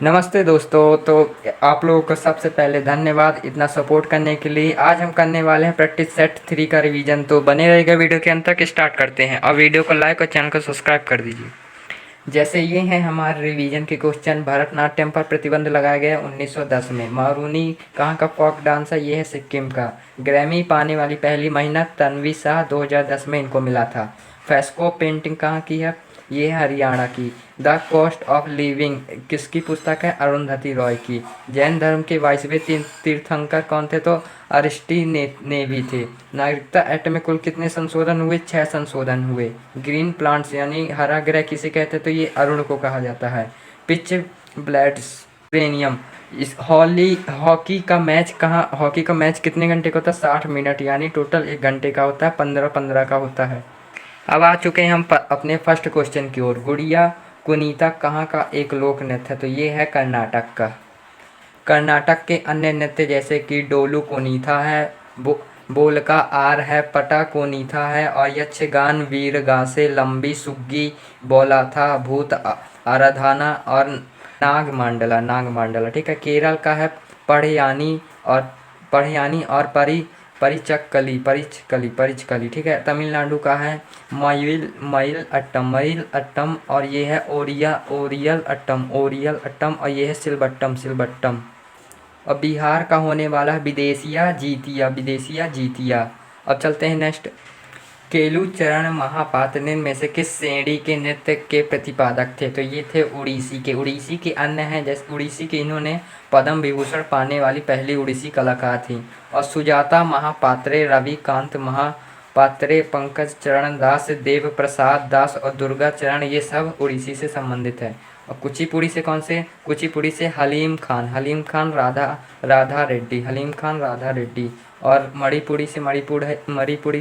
नमस्ते दोस्तों। तो आप लोगों को सबसे पहले धन्यवाद इतना सपोर्ट करने के लिए। आज हम करने वाले हैं प्रैक्टिस सेट 3 का रिवीजन। तो बने रहेगा वीडियो के अंत तक। स्टार्ट करते हैं और वीडियो को लाइक और चैनल को सब्सक्राइब कर दीजिए। जैसे ये हैं हमारे रिवीजन के क्वेश्चन। भरतनाट्यम पर प्रतिबंध लगाया गया 1910 में। मारूनी कहाँ का फोक डांस है? ये है सिक्किम का। ग्रैमी पाने वाली पहली महिला तन्वी शाह 2010 में इनको मिला था। फेस्को पेंटिंग कहाँ की है? ये है हरियाणा की। द कॉस्ट ऑफ लिविंग किसकी पुस्तक है? अरुंधति रॉय की। जैन धर्म के 22वें तीर्थंकर कौन थे? तो ने भी थे। नागरिकता एक्ट में कुल कितने संशोधन हुए? 6 संशोधन हुए। ग्रीन प्लांट्स यानी हरा ग्रह किसे कहते हैं? तो ये अरुण को कहा जाता है। पिच ब्लैड्स प्रेनियम इस हॉकी का मैच कितने घंटे का होता है? 60 मिनट यानी टोटल 1 घंटे का होता है। 15-15 का होता है। अब आ चुके हैं हम अपने फर्स्ट क्वेश्चन की ओर। गुड़िया कुनीता कहाँ का एक लोक नृत्य है? तो ये है कर्नाटक का। कर्नाटक के अन्य नृत्य जैसे कि डोलू कोनीथा है, बोलका आर है, पटा कोनीथा है और यक्षगान वीरगासे, लंबी सुग्गी, बोलाथा, भूत आराधना और नाग मांडला। ठीक है। केरल का है पढ़यानी और परिचकली। ठीक है। तमिलनाडु का है मईल अट्टम और ये है ओरियल अट्टम और ये है सिलबट्टम। और बिहार का होने वाला है विदेशिया जीतिया। अब चलते हैं नेक्स्ट। केलू चरण महापात्र में से किस श्रेणी के नृत्य के प्रतिपादक थे? तो ये थे उड़ीसी के अन्य हैं। जैसे उड़ीसी के इन्होंने पद्म विभूषण पाने वाली पहली उड़ीसी कलाकार थी। और सुजाता महापात्रे, रविकांत महापात्रे, पंकज चरण दास, देव प्रसाद दास और दुर्गा चरण ये सब उड़ीसी से संबंधित है। और कुचिपुड़ी से कौन से? कुचिपुड़ी से हलीम खान राधा रेड्डी। और मणिपुरी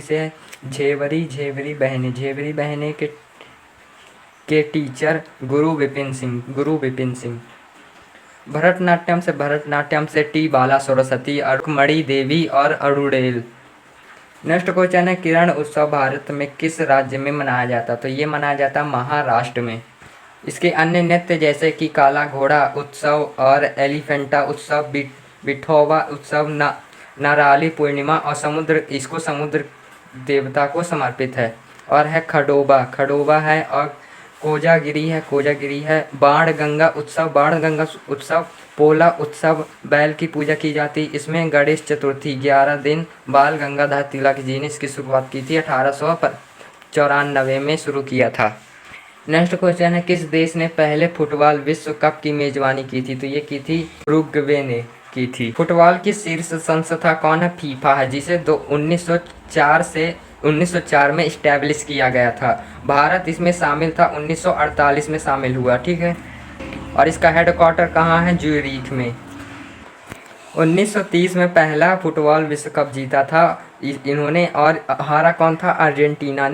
से है झेवरी बहने के टीचर गुरु विपिन सिंह। भरतनाट्यम से टी बाला सरस्वती, रुक्मणी देवी और अरुणेल। नेक्स्ट क्वेश्चन है किरण उत्सव भारत में किस राज्य में मनाया जाता? तो ये मनाया जाता है महाराष्ट्र में। इसके अन्य नृत्य जैसे कि काला घोड़ा उत्सव और एलिफेंटा उत्सव, बिठोवा उत्सव, नाराली पूर्णिमा और समुद्र देवता को समर्पित है। और है खडोबा है और कोजागिरी है। बाण गंगा उत्सव, पोला उत्सव, बैल की पूजा की जाती। इसमें गणेश चतुर्थी 11 दिन बाल गंगाधर तिलक जी ने इसकी शुरुआत की थी। 1894 में शुरू किया था। नेक्स्ट क्वेश्चन है किस देश ने पहले फुटबॉल विश्व कप की मेजबानी की थी? तो ये की थी उरुग्वे ने की थी। फुटबॉल की शीर्ष संस्था कौन है? फीफा है, जिसे 1904 में इस्टेब्लिश किया गया था। भारत इसमें शामिल था, 1948 में शामिल हुआ। ठीक है। और इसका हेडक्वार्टर कहाँ है? ज्यूरिख में। 1930 में पहला फुटबॉल विश्व कप जीता था इन्होंने। और हारा कौन था? अर्जेंटीना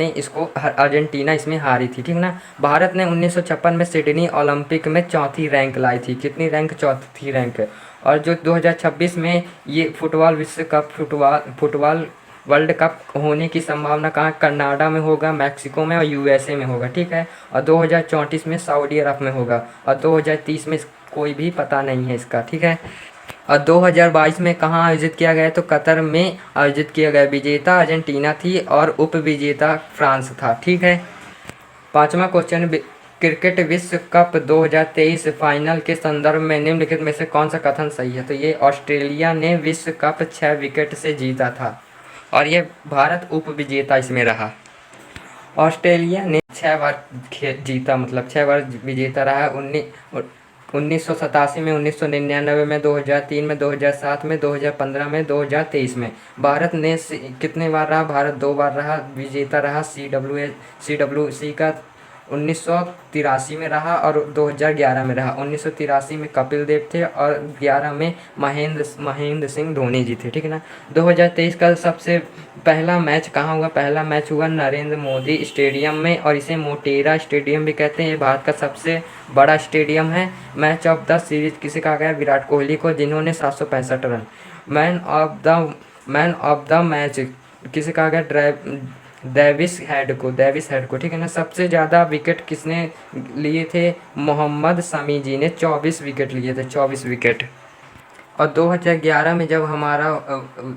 इसमें हारी थी। ठीक ना। भारत ने 1956 में सिडनी ओलंपिक में चौथी रैंक लाई थी। कितनी रैंक? चौथी रैंक। और जो 2026 में ये फुटबॉल वर्ल्ड कप होने की संभावना कहाँ? कनाडा में होगा, मैक्सिको में और यूएसए में होगा। ठीक है। और 2034 में सऊदी अरब में होगा। और 2030 में कोई भी पता नहीं है इसका। ठीक है। और 2022 में कहाँ आयोजित किया गया? तो कतर में आयोजित किया गया। विजेता अर्जेंटीना थी और उप विजेता फ्रांस था। ठीक है। पांचवा क्वेश्चन क्रिकेट विश्व कप 2023 फाइनल के संदर्भ में निम्नलिखित में से कौन सा कथन सही है? तो ये ऑस्ट्रेलिया ने विश्व कप 6 विकेट से जीता था और ये भारत उप विजेता इसमें रहा। ऑस्ट्रेलिया ने 6 बार जीता, मतलब 6 बार विजेता रहा। 1987 में, 1999 में, 2003 में, 2007 में, 2015 में, 2023 में। भारत ने कितने बार रहा? भारत 2 बार रहा, विजेता रहा। CWC का 1983 में रहा और 2011 में रहा। 1983 में कपिल देव थे और 11 में महेंद्र सिंह धोनी जी थे। ठीक है ना। 2023 का सबसे पहला मैच कहाँ हुआ? पहला मैच हुआ नरेंद्र मोदी स्टेडियम में और इसे मोटेरा स्टेडियम भी कहते हैं। ये भारत का सबसे बड़ा स्टेडियम है। मैच ऑफ द सीरीज किसे कहा गया? विराट कोहली को, जिन्होंने 765 run. Man of the match किसे कहा गया? डेविस हेड को, ठीक है ना। सबसे ज़्यादा विकेट किसने लिए थे? मोहम्मद शमी जी ने 24 विकेट लिए थे, 24 विकेट। और 2011 में जब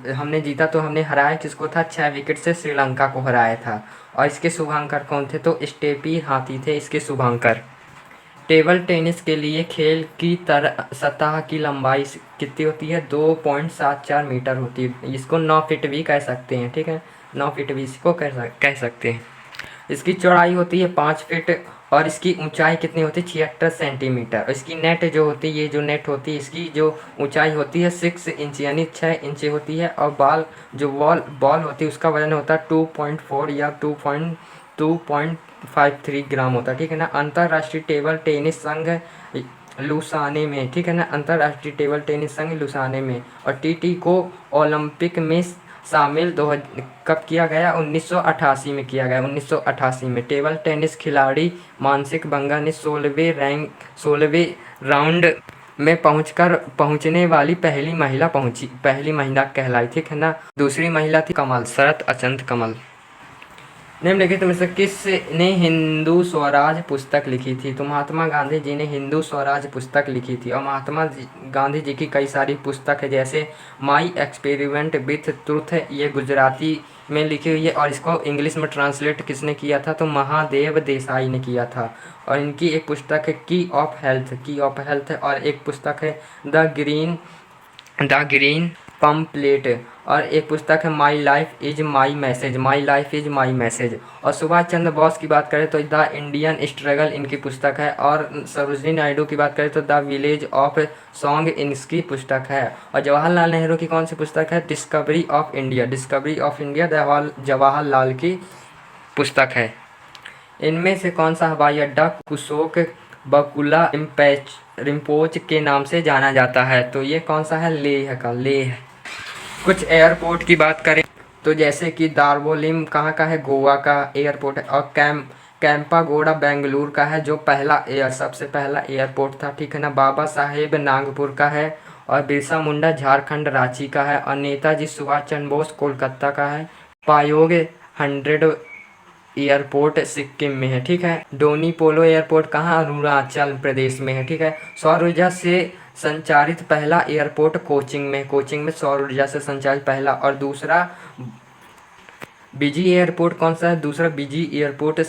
हमने जीता तो हमने हराया किसको था? 6 विकेट से श्रीलंका को हराया था। और इसके शुभांकर कौन थे? तो स्टेपी हाथी थे इसके शुभांकर। टेबल टेनिस के लिए खेल की सतह की लंबाई कितनी होती है? 2.74 मीटर होती है। इसको 9 फीट भी कह सकते हैं, ठीक है, 9 फीट भी इसको कह सकते हैं। इसकी चौड़ाई होती है 5 फीट और इसकी ऊंचाई कितनी होती है? 76 सेंटीमीटर। और इसकी नेट जो होती है, ये जो नेट होती है इसकी जो ऊंचाई होती है 6 इंच यानी 6 इंच होती है। और बॉल होती है उसका वजन होता है 2.4 या 2.53 ग्राम होता है, ठीक है ना। अंतर्राष्ट्रीय टेबल टेनिस संघ लुसाने में, ठीक है ना, अंतर्राष्ट्रीय टेबल टेनिस संघ लुसाने में। और टीटी को ओलंपिक में शामिल कब किया गया? 1988 में किया गया, 1988 में। टेबल टेनिस खिलाड़ी मानसिक बंगा ने 16वें राउंड में पहुंचने वाली पहली महिला कहलाई, ठीक है ना। दूसरी महिला थी शरत अचंत कमल। निम्नलिखित में से किसने हिंदू स्वराज पुस्तक लिखी थी? तो महात्मा गांधी जी ने हिंदू स्वराज पुस्तक लिखी थी। और महात्मा गांधी जी की कई सारी पुस्तक है, जैसे माई एक्सपेरिमेंट विथ ट्रुथ, ये गुजराती में लिखी हुई है। और इसको इंग्लिश में ट्रांसलेट किसने किया था? तो महादेव देसाई ने किया था। और इनकी एक पुस्तक है की ऑफ हेल्थ है। और एक पुस्तक है द ग्रीन पम्पलेट। और एक पुस्तक है my life is my message. और सुभाष चंद्र बोस की बात करें तो द इंडियन स्ट्रगल इनकी पुस्तक है। और सरोजिनी नायडू की बात करें तो द विलेज ऑफ सॉन्ग इनकी पुस्तक है। और जवाहरलाल नेहरू की कौन सी पुस्तक है? डिस्कवरी ऑफ इंडिया जवाहरलाल की पुस्तक है। इनमें से कौन सा हवाई अड्डा कुशोक बकुला रिम्पोच के नाम से जाना जाता है? तो ये कौन सा है? लेह। कुछ एयरपोर्ट की बात करें तो जैसे कि दार्वोलिम कहाँ का है? गोवा का एयरपोर्ट है। और कैंपागोड़ा बेंगलुरु का है, जो सबसे पहला एयरपोर्ट था, ठीक है ना। बाबा साहेब नागपुर का है। और बिरसा मुंडा झारखंड रांची का है। और नेताजी सुभाष चंद्र बोस कोलकाता का है। पायोग 100 एयरपोर्ट सिक्किम में है, ठीक है। डोनी पोलो एयरपोर्ट कहाँ? अरुणाचल प्रदेश में है, ठीक है। सौर ऊर्जा से संचालित पहला एयरपोर्ट कोचिंग में सौर ऊर्जा से संचालित पहला। और दूसरा बीजी एयरपोर्ट कौन सा है? दूसरा बीजी एयरपोर्ट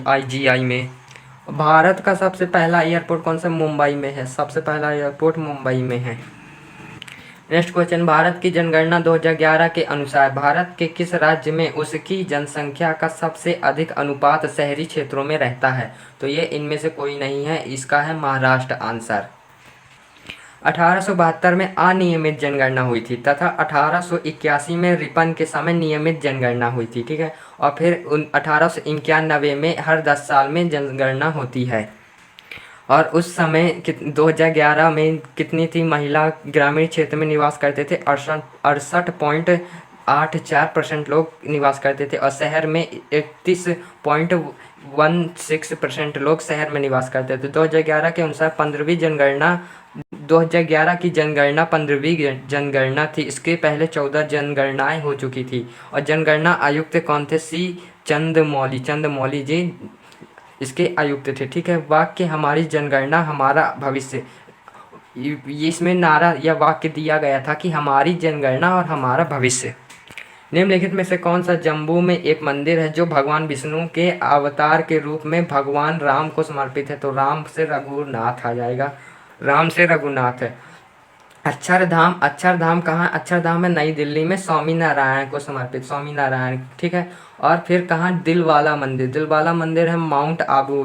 आईजीआई में। भारत का सबसे पहला एयरपोर्ट कौन सा? मुंबई में है, सबसे पहला एयरपोर्ट मुंबई में है। नेक्स्ट क्वेश्चन, भारत की जनगणना 2011 के अनुसार भारत के किस राज्य में उसकी जनसंख्या का सबसे अधिक अनुपात शहरी क्षेत्रों में रहता है? तो ये इनमें से कोई नहीं है, इसका है महाराष्ट्र आंसर। 1872 में अनियमित जनगणना हुई थी तथा 1881 में रिपन के समय नियमित जनगणना हुई थी, ठीक है। और फिर 1891 में हर 10 साल में जनगणना होती है। और उस समय 2011 में कितनी थी महिला ग्रामीण क्षेत्र में निवास करते थे? 68.84% लोग निवास करते थे। और शहर में 31.16% लोग शहर में निवास करते थे। 2011 के अनुसार 2011 की जनगणना 15वीं जनगणना थी। इसके पहले 14 जनगणनाएं हो चुकी थी। और जनगणना आयुक्त कौन थे? चंद्रमौली जी इसके आयुक्त थे, ठीक है। वाक्य हमारी जनगणना हमारा भविष्य, ये इसमें नारा या वाक्य दिया गया था कि हमारी जनगणना और हमारा भविष्य। निम्नलिखित में से कौन सा जम्मू में एक मंदिर है जो भगवान विष्णु के अवतार के रूप में भगवान राम को समर्पित है? तो राम से रघुनाथ आ जाएगा, राम से रघुनाथ है। अक्षरधाम कहाँ? अक्षरधाम है नई दिल्ली में, स्वामी नारायण को समर्पित, स्वामी नारायण, ठीक है। और फिर कहाँ? दिलवाला मंदिर है माउंट आबू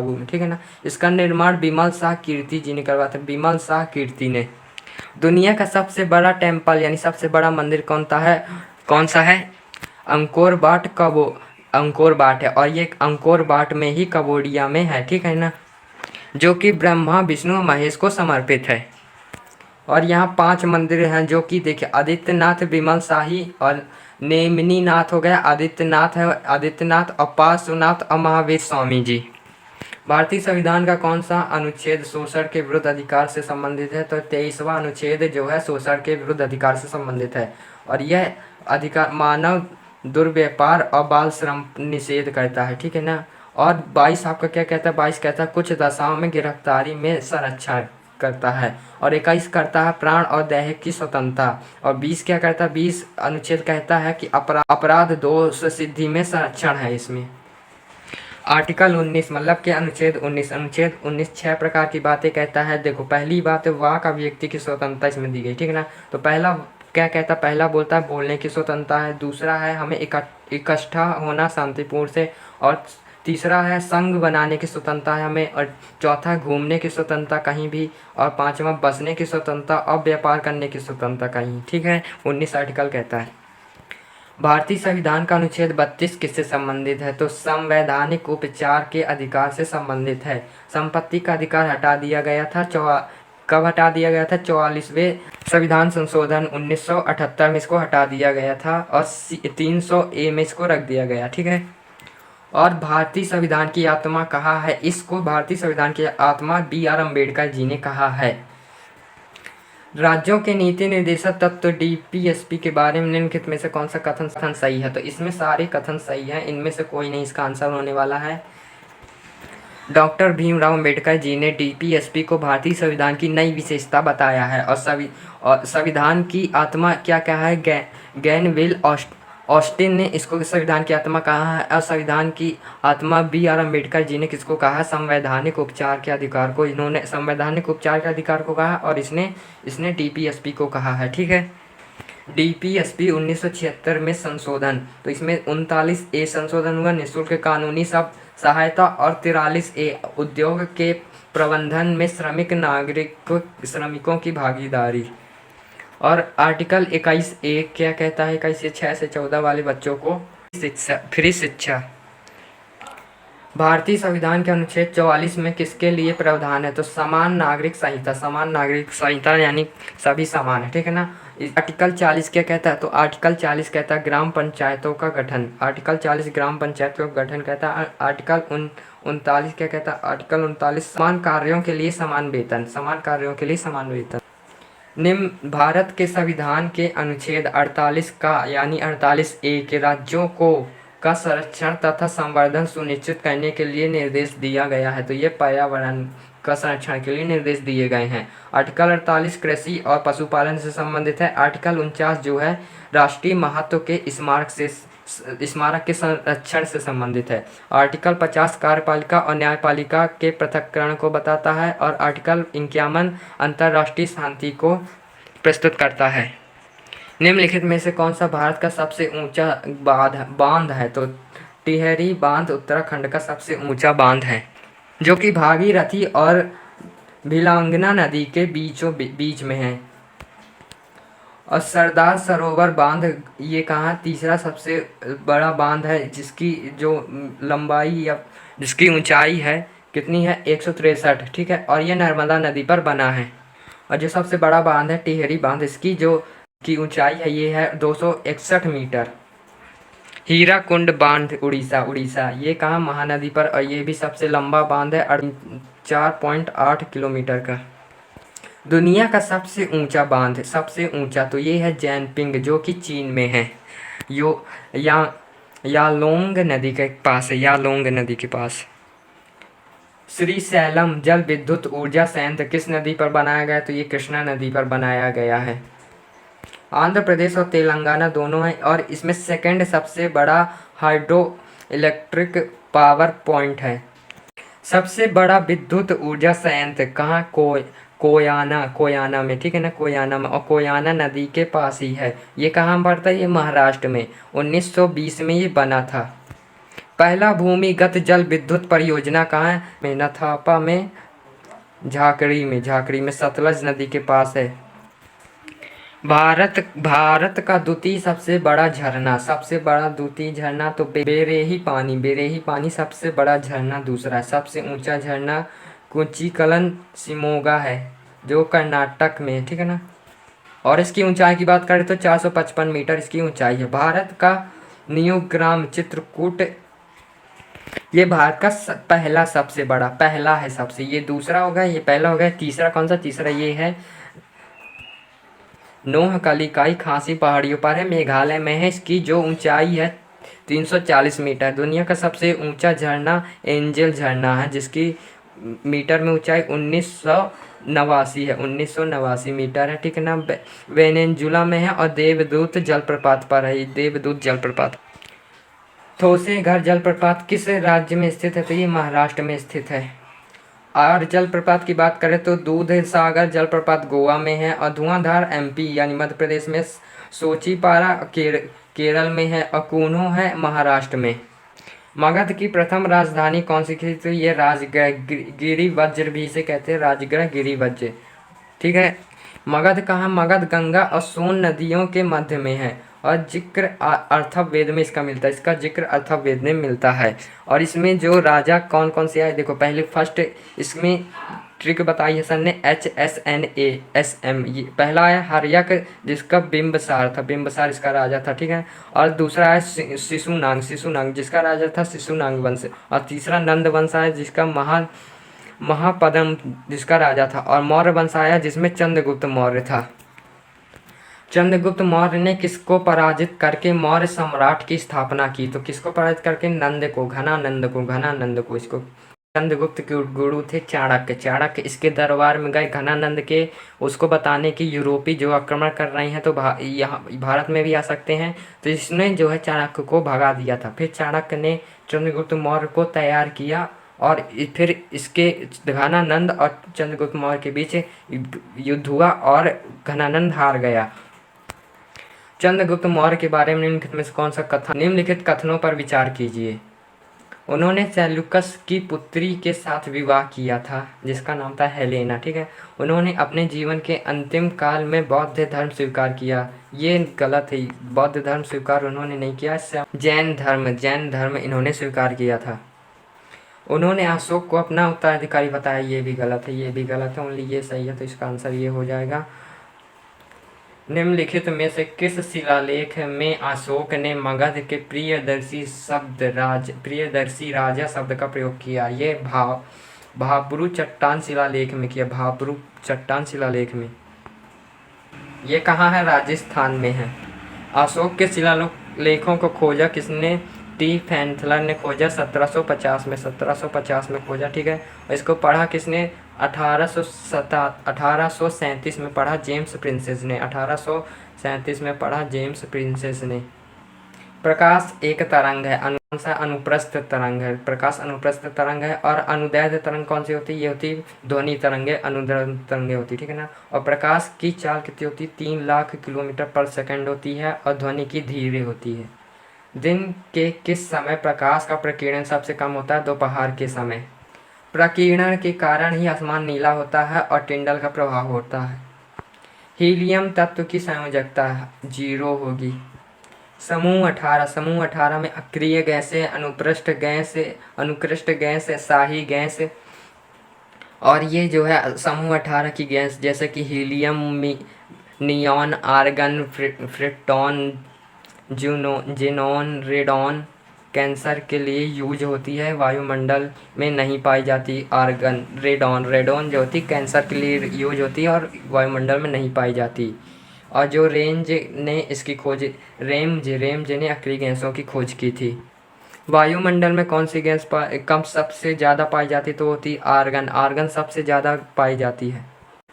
में, ठीक है ना। इसका निर्माण बिमल शाह कीर्ति जी ने करवाया था, बिमल शाह कीर्ति ने। दुनिया का सबसे बड़ा टेम्पल यानी सबसे बड़ा मंदिर कौन सा है? अंकोर बाट है। और ये अंकोर बाट में ही कंबोडिया में है, ठीक है ना, जो कि ब्रह्मा विष्णु महेश को समर्पित है। और यहाँ 5 मंदिर हैं जो कि देखिए आदित्यनाथ, विमल शाही और नेमिनी नाथ हो गया, आदित्यनाथ और पार्श्वनाथ और महावीर स्वामी जी। भारतीय संविधान का कौन सा अनुच्छेद शोषण के विरुद्ध अधिकार से संबंधित है? तो 23वां अनुच्छेद जो है शोषण के विरुद्ध अधिकार से संबंधित है और यह अधिकार मानव दुर्व्यापार और बाल श्रम निषेध करता है, ठीक है ना। और 22 आपका क्या कहता है? 22 कहता है कुछ दशाओं में गिरफ्तारी में संरक्षण करता है और 21 करता है प्राण और देह की स्वतंत्रता और 20 क्या करता है? 20 अनुच्छेद कहता है कि अपराध दोष सिद्धि में संरक्षण है इसमें। आर्टिकल 19 मतलब के अनुच्छेद 19 छह प्रकार की बातें कहता है। देखो पहली बात है वाक अभिव्यक्ति की स्वतंत्रता इसमें दी गई, ठीक है ना। तो पहला क्या कहता है? पहला बोलता है बोलने की स्वतंत्रता है, दूसरा है हमें इकट्ठा होना शांतिपूर्ण से, और तीसरा है संघ बनाने की स्वतंत्रता है हमें, और चौथा घूमने की स्वतंत्रता कहीं भी, और पांचवा बसने की स्वतंत्रता और व्यापार करने की स्वतंत्रता कहीं, ठीक है। 19 आर्टिकल कहता है। भारतीय संविधान का अनुच्छेद 32 किससे संबंधित है? तो संवैधानिक उपचार के अधिकार से संबंधित है। संपत्ति का अधिकार हटा दिया गया था। कब हटा दिया गया था? 44वें संविधान संशोधन 1978 में इसको हटा दिया गया था और 300A में इसको रख दिया गया, ठीक है। और भारतीय संविधान की आत्मा कहा है? इसको भारतीय संविधान की आत्मा BR अम्बेडकर जी ने कहा है। राज्यों के नीति निर्देशक तत्व DPSP के बारे में निम्नलिखित में से कौन सा कथन सही है? तो इसमें सारे कथन सही हैं, इनमें से कोई नहीं इसका आंसर होने वाला है। डॉक्टर भीमराव अम्बेडकर जी ने DPSP को भारतीय संविधान की नई विशेषता बताया है और संविधान की आत्मा क्या कहा है? गैनविल ऑस्टिन ने इसको संविधान की आत्मा कहा है और संविधान की आत्मा BR अम्बेडकर जी ने किसको कहा है? संवैधानिक उपचार के अधिकार को। इन्होंने संवैधानिक उपचार के अधिकार को कहा और इसने DPSP को कहा है, ठीक है। DPSP 1976 में संशोधन, तो इसमें 39A संशोधन हुआ, निःशुल्क कानूनी सब सहायता, और 43A उद्योग के प्रबंधन में श्रमिकों की भागीदारी। और आर्टिकल 21A क्या कहता है? 21 से 6 से 14 वाले बच्चों को फ्री शिक्षा। भारतीय संविधान के अनुच्छेद 44 में किसके लिए प्रावधान है? तो समान नागरिक संहिता यानी सभी समान है, ठीक है ना। आर्टिकल 40 क्या कहता है? तो आर्टिकल 40 कहता है ग्राम पंचायतों का गठन। आर्टिकल 40 ग्राम पंचायतों का गठन कहता है। आर्टिकल 39 क्या कहता है? आर्टिकल 39 समान कार्यों के लिए समान वेतन। निम्न भारत के संविधान के अनुच्छेद 48 का यानी 48A के राज्यों का संरक्षण तथा संवर्धन सुनिश्चित करने के लिए निर्देश दिया गया है। तो ये पर्यावरण का संरक्षण के लिए निर्देश दिए गए हैं। आर्टिकल 48 कृषि और पशुपालन से संबंधित है। आर्टिकल 49 जो है राष्ट्रीय महत्व के स्मारक के संरक्षण से संबंधित है। आर्टिकल 50 कार्यपालिका और न्यायपालिका के पृथक्करण को बताता है और आर्टिकल 51 अंतर्राष्ट्रीय शांति को प्रस्तुत करता है। निम्नलिखित में से कौन सा भारत का सबसे ऊंचा बांध है? तो टिहरी बांध उत्तराखंड का सबसे ऊंचा बांध है, जो कि भागीरथी और भिलांगना नदी के बीच में है। और सरदार सरोवर बांध ये कहाँ? तीसरा सबसे बड़ा बांध है, जिसकी जो लंबाई या जिसकी ऊंचाई है कितनी है? 163, ठीक है। और ये नर्मदा नदी पर बना है। और जो सबसे बड़ा बांध है टिहरी बांध, इसकी जो की ऊंचाई है ये है 261 मीटर। हीराकुंड बांध उड़ीसा ये कहाँ? महानदी पर, और ये भी सबसे लंबा बांध है 4.8 किलोमीटर का। दुनिया का सबसे ऊंचा बांध, सबसे ऊंचा तो ये है जैनपिंग, जो कि चीन में है। यालोंग नदी के पास। श्रीशैलम जल विद्युत ऊर्जा संयंत्र किस नदी पर बनाया गया? तो ये कृष्णा नदी पर बनाया गया है। आंध्र प्रदेश और तेलंगाना दोनों हैं और इसमें सेकंड सबसे बड़ा हाइड्रो इलेक्ट्रिक पावर पॉइंट है। सबसे बड़ा विद्युत ऊर्जा संयंत्र कहाँ? कोयाना में, ठीक है ना, कोयाना में, और कोयाना नदी के पास ही है। ये कहाँ पड़ता है? ये महाराष्ट्र में। 1920 में ये बना था। पहला भूमिगत जल विद्युत परियोजना कहाँ है? मेनाथापा में, झाकड़ी में सतलज नदी के पास है। भारत का द्वितीय सबसे बड़ा झरना तो बेरेही पानी सबसे बड़ा झरना। दूसरा सबसे ऊंचा झरना कुचिकलन शिमोगा है, जो कर्नाटक में, ठीक है ना। और इसकी ऊंचाई की बात करें तो 455 मीटर इसकी ऊंचाई है। भारत का नियोग्राम चित्रकूट ये भारत का पहला सबसे बड़ा, पहला है सबसे, ये दूसरा होगा, ये पहला होगा, तीसरा कौन सा, तीसरा ये है नोहकलिकाई खासी पहाड़ियों पर है, मेघालय में है। इसकी जो ऊंचाई है 340 मीटर। दुनिया का सबसे ऊंचा झरना एंजल झरना है, जिसकी मीटर में ऊंचाई 1989 है, 1989 मीटर है, ठीक है ना। वेनेजुला में है और देवदूत जलप्रपात पर है, देवदूत जलप्रपात। थोसेघर जलप्रपात किस राज्य में स्थित है, तो ये महाराष्ट्र में स्थित है। और जलप्रपात की बात करें तो दूध सागर जलप्रपात गोवा में है, और धुआंधार एमपी यानी मध्य प्रदेश में, सोचीपारा केरल में है, और कूनो है महाराष्ट्र में। मगध की प्रथम राजधानी कौन सी थी, तो ये राजगृह, गिरिवज्र भी इसे कहते हैं, राजगृह गिरिवज्र, ठीक है। मगध कहाँ, मगध गंगा और सोन नदियों के मध्य में है, और जिक्र अर्थववेद में इसका मिलता है, इसका जिक्र अर्थववेद में मिलता है। और इसमें जो राजा कौन कौन से आए, देखो पहले फर्स्ट इसमें ट्रिक बताई है सर ने, HSNASM, ये पहला आया हर्यक, जिसका बिंबसार था, बिंबसार इसका राजा था, ठीक है। और दूसरा है शिशुनाग, शिशुनाग जिसका राजा था शिशुनाग वंश। और तीसरा नंद वंश आया, जिसका महापद्म जिसका राजा था। और मौर्य वंश आया, जिसमें चंद्रगुप्त मौर्य था। चंद्रगुप्त मौर्य ने किसको पराजित करके मौर्य सम्राट की स्थापना की, तो किसको पराजित करके, नंद को, घनानंद को। इसको चंद्रगुप्त के गुरु थे चाणक्य, चाणक्य इसके दरबार में गए घनानंद के, उसको बताने कि यूरोपी जो आक्रमण कर रहे हैं तो यहाँ भारत में भी आ सकते हैं, तो इसने जो है चाणक्य को भगा दिया था। फिर चाणक्य ने चंद्रगुप्त मौर्य को तैयार किया, और फिर इसके घनानंद और चंद्रगुप्त मौर्य के बीच युद्ध हुआ, और घनानंद हार गया। चंद्रगुप्त मौर्य के बारे में निम्नलिखित में से कौन सा कथन, निम्नलिखित कथनों पर विचार कीजिए। उन्होंने सेल्यूकस की पुत्री के साथ विवाह किया था, जिसका नाम था हेलेना, ठीक है। उन्होंने अपने जीवन के अंतिम काल में बौद्ध धर्म स्वीकार किया, ये गलत है, बौद्ध धर्म स्वीकार उन्होंने नहीं किया, जैन धर्म इन्होंने स्वीकार किया था। उन्होंने अशोक को अपना उत्तराधिकारी बताया, ये भी गलत है, ये भी गलत है, ओनली ये सही है, तो इसका आंसर ये हो जाएगा। निम्नलिखित में से किस शिलालेख में अशोक ने मगध के प्रियदर्शी राजा शब्द का प्रयोग किया, ये भाब्रू चट्टान शिलालेख में किया, भाब्रू चट्टान शिलालेख में। ये कहाँ है, राजस्थान में है। अशोक के शिलालेखों को खोजा किसने, टी फैंथलर ने खोजा 1750 में खोजा, ठीक है। और इसको पढ़ा किसने, 1837 में पढ़ा जेम्स प्रिंसेस ने, 1837 में पढ़ा जेम्स प्रिंसेस ने। प्रकाश एक तरंग है, अनुप्रस्थ तरंग है, प्रकाश अनुप्रस्थ तरंग है। और अनुदैर्ध्य तरंग कौन सी होती है, ये होती ध्वनि तरंगे, अनुदैर्ध्य तरंगे होती, ठीक है ना। और प्रकाश की चाल कितनी होती है, 3 लाख किलोमीटर पर सेकंड होती है, और ध्वनि की धीरे होती है। दिन के किस समय प्रकाश का प्रकीर्णन सबसे कम होता है, दोपहर के समय। प्रकीर्णन के कारण ही आसमान नीला होता है और टिंडल का प्रभाव होता है। हीलियम तत्व की संयोजकता 0 होगी। समूह 18 में अक्रिय गैसें, अनुकृष्ट गैस, शाही गैस। और ये जो है समूह 18 की गैस, जैसे कि helium, neon, argon, krypton, xenon, radon cancer के लिए यूज होती है, वायुमंडल में नहीं पाई जाती। आर्गन, रेडॉन जो होती कैंसर के लिए यूज होती है और वायुमंडल में नहीं पाई जाती। और जो रेंज ने इसकी खोज, रेमज ने अक्रिय गैसों की खोज की थी। वायुमंडल में कौन सी गैस कम सबसे ज़्यादा पाई जाती, तो होती आर्गन सबसे ज़्यादा पाई जाती है।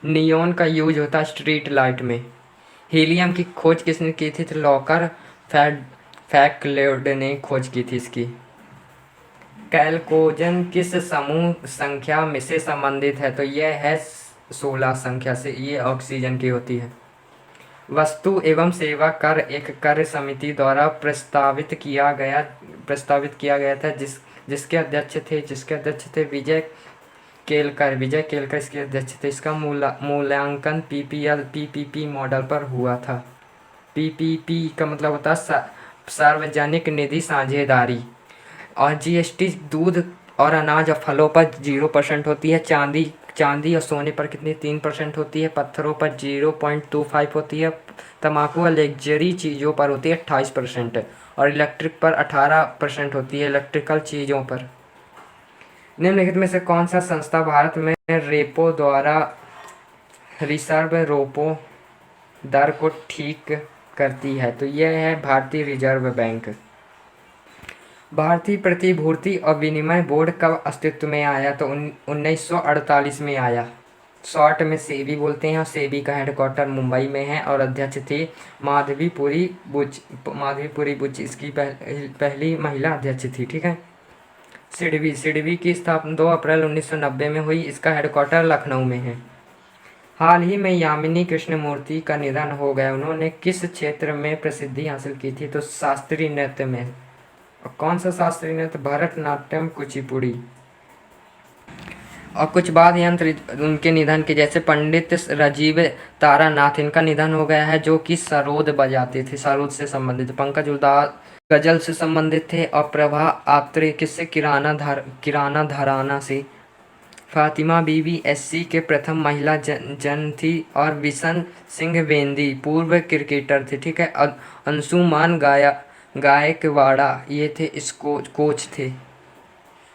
नियॉन का यूज होता है स्ट्रीट लाइट में। हीलियम की खोज किसने की थी, तो लॉकर फैक्लेड ने खोज की थी इसकी। कैल्कोजन किस समूह संख्या में से संबंधित है, तो यह है 16 संख्या से, ये ऑक्सीजन की होती है। वस्तु एवं सेवा कर एक कर समिति द्वारा प्रस्तावित किया गया था, जिसके अध्यक्ष थे विजय केलकर इसके अध्यक्ष थे। इसका मूल्यांकन पीपीपी मॉडल पर हुआ था। पीपीपी का मतलब होता है सार्वजनिक निधि साझेदारी। और जीएसटी दूध और अनाज और फलों पर 0% होती है। चांदी और सोने पर कितनी 3% होती है। पत्थरों पर 0.25 होती है। तम्बाकू और लग्जरी चीज़ों पर होती है 28% और इलेक्ट्रिक पर 18% होती है, इलेक्ट्रिकल चीज़ों पर। निम्नलिखित में से कौन सा संस्था भारत में रेपो द्वारा रिजर्व रेपो दर को ठीक करती है? तो यह है भारतीय रिजर्व बैंक। भारतीय प्रतिभूति और विनिमय बोर्ड कब अस्तित्व में आया? तो 1948 में आया। शॉर्ट में सेबी बोलते हैं और सेबी का हेडक्वार्टर मुंबई में है और अध्यक्ष थे माधवीपुरी बुच इसकी पहली महिला अध्यक्ष थी। ठीक है। सिडबी की स्थापना 2 अप्रैल 1990 में हुई। इसका हेडक्वार्टर लखनऊ में है। हाल ही में यामिनी कृष्णमूर्ति का निधन हो गया। उन्होंने किस क्षेत्र में प्रसिद्धि हासिल की थी? तो शास्त्रीय नृत्य में। और कौन सा शास्त्रीय नृत्य? भरतनाट्यम, कुचिपुड़ी। और कुछ वाद्य यंत्र उनके निधन के, जैसे पंडित राजीव तारानाथ, इनका निधन हो गया है, जो कि सरोद बजाते थे, सरोद से संबंधित। पंकज उधास गजल से संबंधित थे और प्रभा आत्रे किससे? किराना घराना से। फातिमा बीबी एससी के प्रथम महिला जन थी और बिशन सिंह बेंदी पूर्व क्रिकेटर थे। ठीक है। अंशुमान गायकवाड़ा ये थे कोच थे।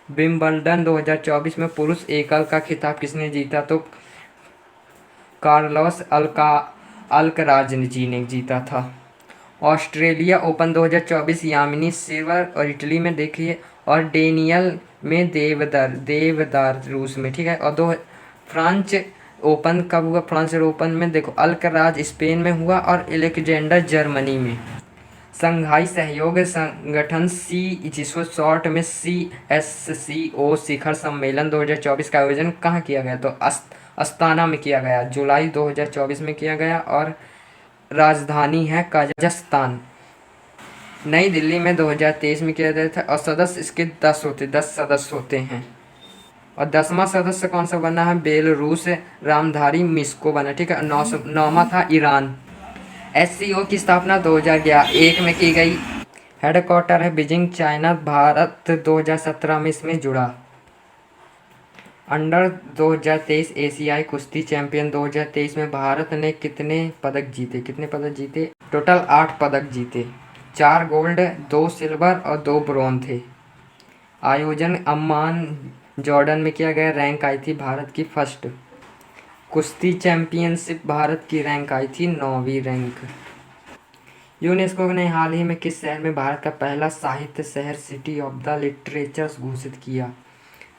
विंबलडन 2024 में पुरुष एकल का खिताब किसने जीता? तो कार्लोस अल्कराज जी ने जीता था। ऑस्ट्रेलिया ओपन 2024 यामिनी सिल्वर और इटली में देखिए, और डेनियल में देवदार रूस में। ठीक है। और फ्रांस ओपन कब हुआ? फ्रांस ओपन में देखो, अल्कराज स्पेन में हुआ और अलेक्जेंडर जर्मनी में। संघाई सहयोग संगठन जिसको शॉर्ट में CSCO शिखर सम्मेलन 2024 का आयोजन कहाँ किया गया? तो अस्ताना में किया गया, जुलाई 2024 में किया गया और राजधानी है कजाकिस्तान। नई दिल्ली में 2023 में किया गया था और सदस्य इसके 10 सदस्य होते हैं। और 10वां सदस्य कौन सा बना है? बेलारूस रामधारी मिस्को बना। ठीक है। 9वां था ईरान। SCO की स्थापना 2001 में की गई। हेडक्वार्टर है बीजिंग, चाइना। भारत 2017 में इसमें जुड़ा। अंडर 2023 एशियाई कुश्ती चैंपियन 2023 में भारत ने कितने पदक जीते? टोटल 8 पदक जीते। 4 गोल्ड, 2 सिल्वर और 2 ब्रोंज थे। आयोजन अम्मान जॉर्डन में किया गया। रैंक आई थी भारत की फर्स्ट। कुश्ती चैंपियनशिप भारत की रैंक आई थी 9वीं रैंक। यूनेस्को ने हाल ही में किस शहर में भारत का पहला साहित्य शहर सिटी ऑफ द लिटरेचर घोषित किया?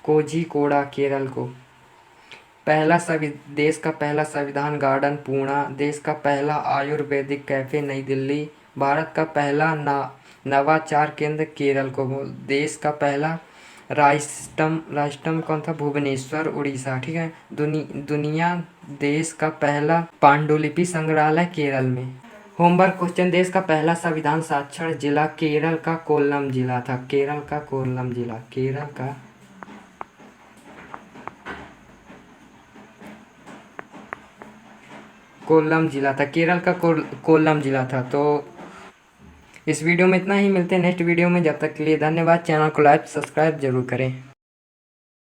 कोझिकोड, केरल को। देश का पहला संविधान गार्डन पूना। देश का पहला आयुर्वेदिक कैफे नई दिल्ली। भारत का पहला नवाचार केंद्र केरल को। देश का पहला राष्ट्रम कौन था? भुवनेश्वर, उड़ीसा। ठीक है। दुनिया देश का पहला पांडुलिपि संग्रहालय केरल में। होमवर्क क्वेश्चन, देश का पहला संविधान साक्षर जिला केरल का कोल्लम जिला था। केरल का कोल्लम जिला था। केरल का कोल्लम जिला था। तो इस वीडियो में इतना ही। मिलते हैं नेक्स्ट वीडियो में। जब तक के लिए धन्यवाद। चैनल को लाइक सब्सक्राइब जरूर करें।